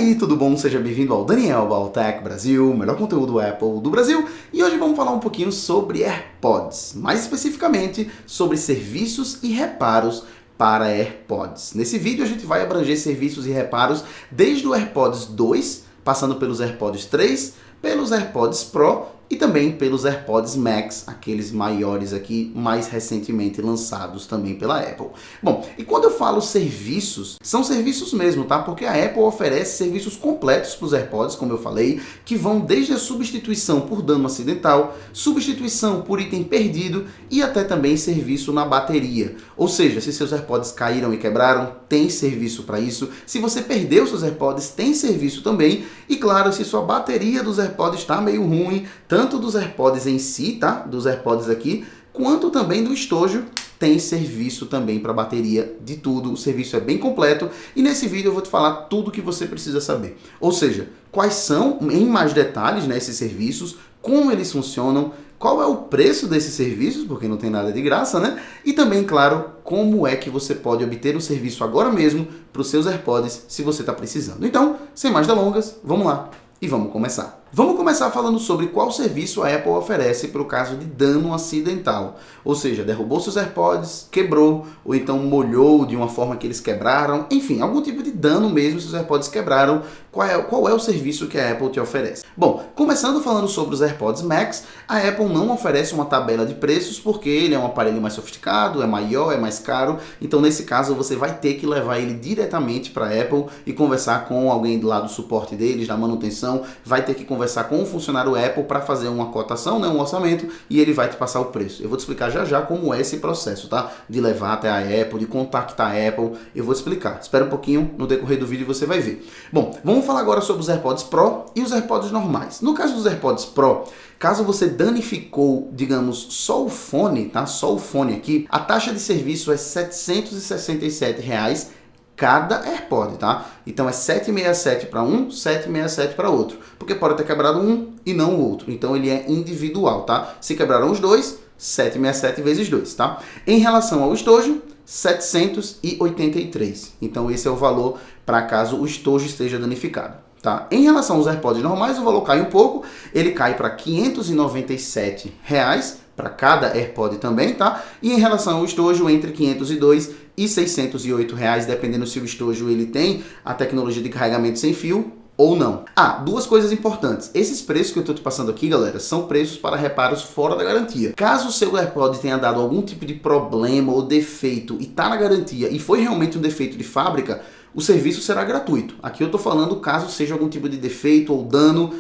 aí, tudo bom? Seja bem-vindo ao Daniel Baltec Brasil, o melhor conteúdo Apple do Brasil. E hoje vamos falar um pouquinho sobre AirPods, mais especificamente sobre serviços e reparos para AirPods. Nesse vídeo a gente vai abranger serviços e reparos desde o AirPods 2, passando pelos AirPods 3, pelos AirPods Pro e também pelos AirPods Max, aqueles maiores aqui, mais recentemente lançados também pela Apple. Bom, e quando eu falo serviços, são serviços mesmo, tá? Porque a Apple oferece serviços completos para os AirPods, como eu falei, que vão desde a substituição por dano acidental, substituição por item perdido e até também serviço na bateria. Ou seja, se seus AirPods caíram e quebraram, tem serviço para isso. Se você perdeu seus AirPods, tem serviço também. E claro, se sua bateria dos AirPods está meio ruim, tanto dos AirPods em si, tá? Dos AirPods aqui, quanto também do estojo, tem serviço também para bateria de tudo. O serviço é bem completo e nesse vídeo eu vou te falar tudo o que você precisa saber. Ou seja, quais são, em mais detalhes, né, esses serviços, como eles funcionam, qual é o preço desses serviços, porque não tem nada de graça, né? E também, claro, como é que você pode obter o serviço agora mesmo para os seus AirPods se você está precisando. Então, sem mais delongas, vamos lá e vamos começar. Vamos começar falando sobre qual serviço a Apple oferece para o caso de dano acidental. Ou seja, derrubou seus AirPods, quebrou, ou então molhou de uma forma que eles quebraram. Enfim, algum tipo de dano mesmo se os AirPods quebraram. Qual é o serviço que a Apple te oferece? Bom, começando falando sobre os AirPods Max, a Apple não oferece uma tabela de preços porque ele é um aparelho mais sofisticado, é maior, é mais caro. Então, nesse caso, você vai ter que levar ele diretamente para a Apple e conversar com alguém lá do suporte deles, da manutenção, vai ter que conversar com um funcionário Apple para fazer uma cotação, né, um orçamento, e ele vai te passar o preço. Eu vou te explicar já já como é esse processo, tá? De levar até a Apple, de contactar a Apple, eu vou te explicar. Espera um pouquinho, no decorrer do vídeo você vai ver. Bom, vamos falar agora sobre os AirPods Pro e os AirPods normais. No caso dos AirPods Pro, caso você danificou, digamos, só o fone, tá? Só o fone aqui, a taxa de serviço é R$ 767 cada AirPod, tá? Então é 767 para um, 767 para outro, porque pode ter quebrado um e não o outro. Então ele é individual, tá? Se quebraram os dois, 767 vezes 2, tá? Em relação ao estojo, 783. Então esse é o valor para caso o estojo esteja danificado, tá? Em relação aos AirPods normais, o valor cai um pouco, ele cai para R$ 597 para cada AirPod também, tá? E em relação ao estojo, entre 502 e 608 reais, dependendo se o estojo ele tem a tecnologia de carregamento sem fio ou não. Duas coisas importantes. Esses preços que eu estou te passando aqui, galera, são preços para reparos fora da garantia. Caso o seu AirPod tenha dado algum tipo de problema ou defeito e está na garantia e foi realmente um defeito de fábrica, o serviço será gratuito. Aqui eu estou falando caso seja algum tipo de defeito ou dano,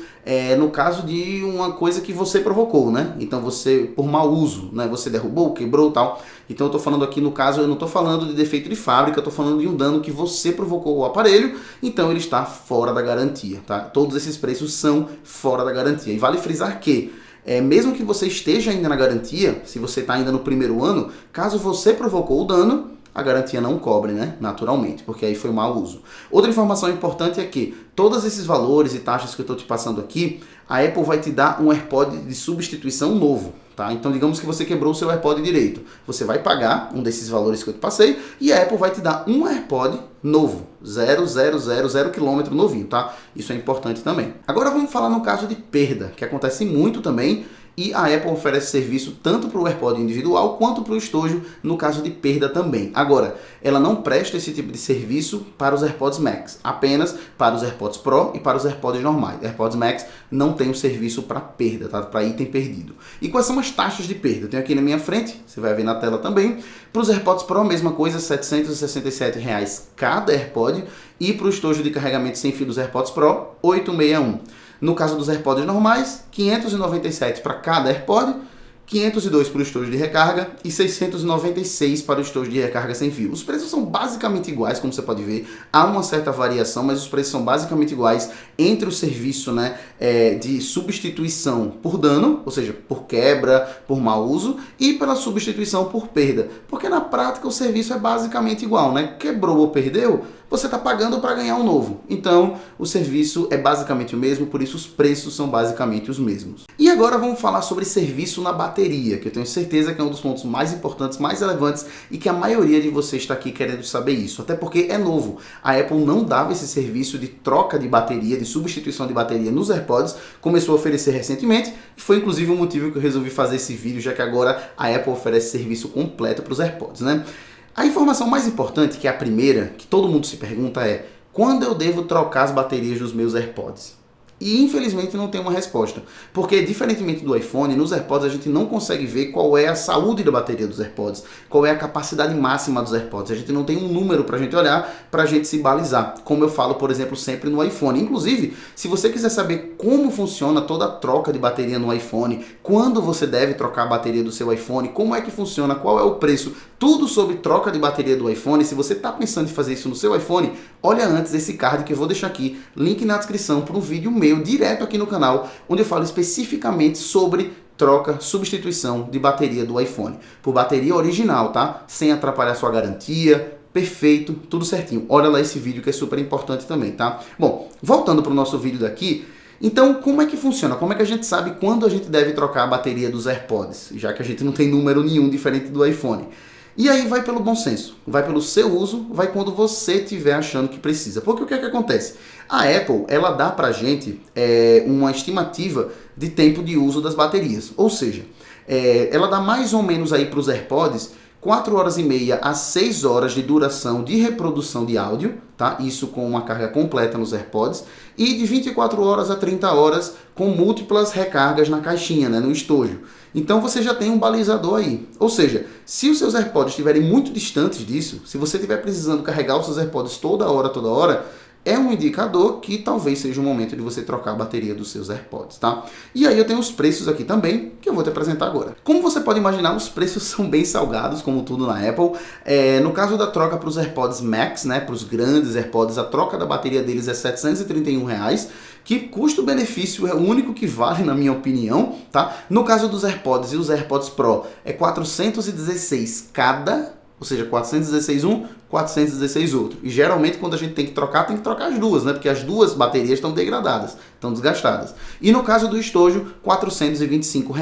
no caso de uma coisa que você provocou, né? Então você, por mau uso, né? Você derrubou, quebrou e tal. Então eu estou falando aqui no caso, eu não estou falando de defeito de fábrica, eu estou falando de um dano que você provocou ao aparelho, então ele está fora da garantia, tá? Todos esses preços são fora da garantia. E vale frisar que mesmo que você esteja ainda na garantia, se você está ainda no primeiro ano, caso você provocou o dano, a garantia não cobre, né? Naturalmente, porque aí foi mau uso. Outra informação importante é que todos esses valores e taxas que eu estou te passando aqui, a Apple vai te dar um AirPod de substituição novo, tá? Então, digamos que você quebrou o seu AirPod direito. Você vai pagar um desses valores que eu te passei e a Apple vai te dar um AirPod novo, 0 km novinho, tá? Isso é importante também. Agora vamos falar no caso de perda, que acontece muito também. E a Apple oferece serviço tanto para o AirPod individual quanto para o estojo no caso de perda também. Agora, ela não presta esse tipo de serviço para os AirPods Max, apenas para os AirPods Pro e para os AirPods normais. AirPods Max não tem o serviço para perda, tá? Para item perdido. E quais são as taxas de perda? Eu tenho aqui na minha frente, você vai ver na tela também. Para os AirPods Pro, a mesma coisa, R$ 767 cada AirPod. E para o estojo de carregamento sem fio dos AirPods Pro, 861. No caso dos AirPods normais, 597 para cada AirPod, 502 para o estojo de recarga e 696 para o estojo de recarga sem fio. Os preços são basicamente iguais, como você pode ver. Há uma certa variação, mas os preços são basicamente iguais entre o serviço, né, de substituição por dano, ou seja, por quebra, por mau uso, e pela substituição por perda. Porque na prática o serviço é basicamente igual, né? Quebrou ou perdeu, você está pagando para ganhar um novo. Então, o serviço é basicamente o mesmo, por isso os preços são basicamente os mesmos. E agora vamos falar sobre serviço na bateria, que eu tenho certeza que é um dos pontos mais importantes, mais relevantes e que a maioria de vocês está aqui querendo saber isso. Até porque é novo. A Apple não dava esse serviço de troca de bateria, de substituição de bateria nos AirPods, começou a oferecer recentemente e foi inclusive o motivo que eu resolvi fazer esse vídeo, já que agora a Apple oferece serviço completo para os AirPods, né? A informação mais importante, que é a primeira, que todo mundo se pergunta é: quando eu devo trocar as baterias dos meus AirPods? E infelizmente não tem uma resposta, porque diferentemente do iPhone, nos AirPods a gente não consegue ver qual é a saúde da bateria dos AirPods, qual é a capacidade máxima dos AirPods. A gente não tem um número pra gente olhar, pra gente se balizar, como eu falo, por exemplo, sempre no iPhone. Inclusive, se você quiser saber como funciona toda a troca de bateria no iPhone, quando você deve trocar a bateria do seu iPhone, como é que funciona, qual é o preço, tudo sobre troca de bateria do iPhone, se você está pensando em fazer isso no seu iPhone, olha antes esse card que eu vou deixar aqui, link na descrição para um vídeo meu direto aqui no canal, onde eu falo especificamente sobre troca, substituição de bateria do iPhone, por bateria original, tá? Sem atrapalhar sua garantia, perfeito, tudo certinho. Olha lá esse vídeo que é super importante também, tá? Bom, voltando para o nosso vídeo daqui, então como é que funciona? Como é que a gente sabe quando a gente deve trocar a bateria dos AirPods, já que a gente não tem número nenhum diferente do iPhone? E aí vai pelo bom senso, vai pelo seu uso, vai quando você estiver achando que precisa. Porque o que é que acontece? A Apple, ela dá pra gente uma estimativa de tempo de uso das baterias. Ou seja, ela dá mais ou menos aí para os AirPods 4 horas e meia a 6 horas de duração de reprodução de áudio, tá? Isso com uma carga completa nos AirPods, e de 24 horas a 30 horas com múltiplas recargas na caixinha, né, no estojo. Então você já tem um balizador aí. Ou seja, se os seus AirPods estiverem muito distantes disso, se você estiver precisando carregar os seus AirPods toda hora, é um indicador que talvez seja o momento de você trocar a bateria dos seus AirPods, tá? E aí eu tenho os preços aqui também, que eu vou te apresentar agora. Como você pode imaginar, os preços são bem salgados, como tudo na Apple. No caso da troca para os AirPods Max, né, para os grandes AirPods, a troca da bateria deles é R$ 731, que custo-benefício é o único que vale, na minha opinião, tá? No caso dos AirPods e os AirPods Pro, é 416 cada, ou seja, 416 um, 416 outro. E geralmente quando a gente tem que trocar as duas, né? Porque as duas baterias estão degradadas, estão desgastadas. E no caso do estojo, R$ 425.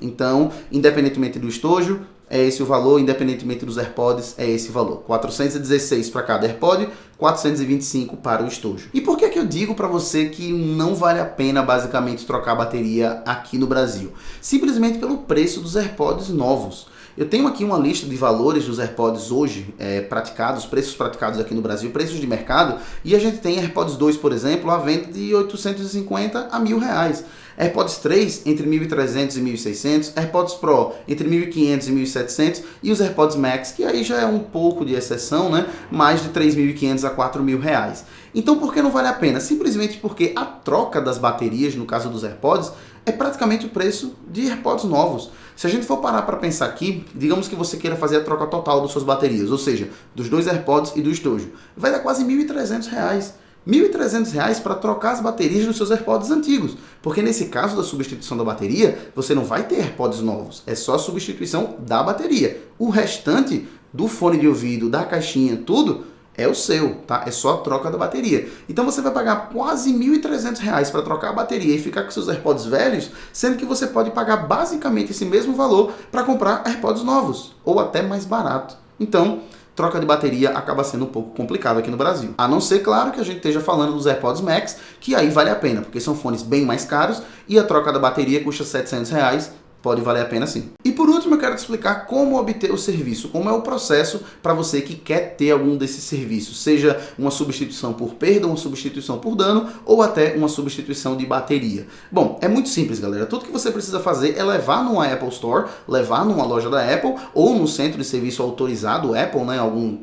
Então, independentemente do estojo, é esse o valor, independentemente dos AirPods, é esse o valor. 416 para cada AirPod, 425 para o estojo. E por que que eu digo para você que não vale a pena basicamente trocar a bateria aqui no Brasil? Simplesmente pelo preço dos AirPods novos. Eu tenho aqui uma lista de valores dos AirPods hoje praticados, preços praticados aqui no Brasil, preços de mercado, e a gente tem AirPods 2, por exemplo, à venda de 850 a R$1.000. AirPods 3 entre 1.300 e 1.600, AirPods Pro entre 1.500 e 1.700 e os AirPods Max, que aí já é um pouco de exceção, né? Mais de 3.500 a R$4.000. Então por que não vale a pena? Simplesmente porque a troca das baterias, no caso dos AirPods, é praticamente o preço de AirPods novos. Se a gente for parar para pensar aqui, digamos que você queira fazer a troca total das suas baterias, ou seja, dos dois AirPods e do estojo, vai dar quase R$1.300. R$1.300 para trocar as baterias dos seus AirPods antigos, porque nesse caso da substituição da bateria, você não vai ter AirPods novos, é só a substituição da bateria. O restante do fone de ouvido, da caixinha, tudo é o seu, tá? É só a troca da bateria. Então você vai pagar quase R$1.300 para trocar a bateria e ficar com seus AirPods velhos, sendo que você pode pagar basicamente esse mesmo valor para comprar AirPods novos, ou até mais barato. Então, troca de bateria acaba sendo um pouco complicado aqui no Brasil. A não ser, claro, que a gente esteja falando dos AirPods Max, que aí vale a pena, porque são fones bem mais caros e a troca da bateria custa R$700, pode valer a pena sim. E por último, eu quero te explicar como obter o serviço, como é o processo para você que quer ter algum desses serviços, seja uma substituição por perda, uma substituição por dano ou até uma substituição de bateria. Bom, é muito simples, galera. Tudo que você precisa fazer é levar numa Apple Store, levar numa loja da Apple ou num centro de serviço autorizado Apple, né? Algum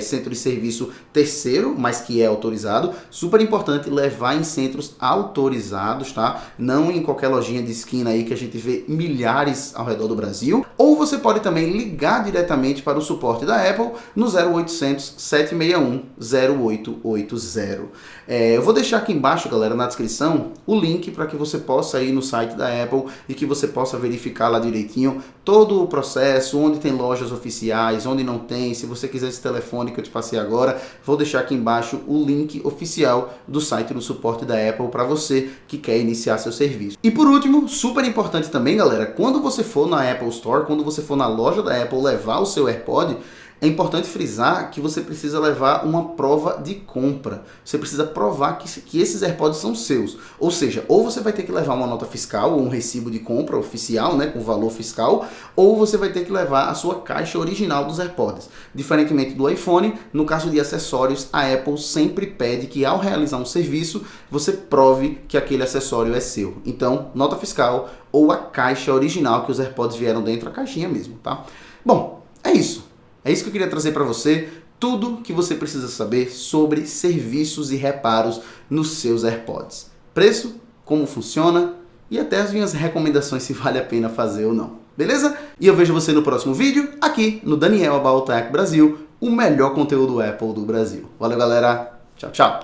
centro de serviço terceiro, mas que é autorizado. Super importante levar em centros autorizados, tá? Não em qualquer lojinha de esquina aí que a gente vê milhares intermediários ao redor do Brasil, ou você pode também ligar diretamente para o suporte da Apple no 0800 761 0880. Eu vou deixar aqui embaixo, galera, na descrição, o link para que você possa ir no site da Apple e que você possa verificar lá direitinho todo o processo, onde tem lojas oficiais, onde não tem. Se você quiser esse telefone que eu te passei agora, vou deixar aqui embaixo o link oficial do site do suporte da Apple para você que quer iniciar seu serviço. E por último, super importante também, galera, quando você for na Apple Store, quando você for na loja da Apple levar o seu AirPod, é importante frisar que você precisa levar uma prova de compra. Você precisa provar que esses AirPods são seus. Ou seja, ou você vai ter que levar uma nota fiscal ou um recibo de compra oficial, né, com valor fiscal, ou você vai ter que levar a sua caixa original dos AirPods. Diferentemente do iPhone, no caso de acessórios, a Apple sempre pede que ao realizar um serviço, você prove que aquele acessório é seu. Então, nota fiscal ou a caixa original que os AirPods vieram dentro, a caixinha mesmo, tá? Bom, é isso. É isso que eu queria trazer para você, tudo que você precisa saber sobre serviços e reparos nos seus AirPods. Preço, como funciona e até as minhas recomendações se vale a pena fazer ou não. Beleza? E eu vejo você no próximo vídeo, aqui no Daniel About Tech Brasil, o melhor conteúdo Apple do Brasil. Valeu, galera. Tchau, tchau.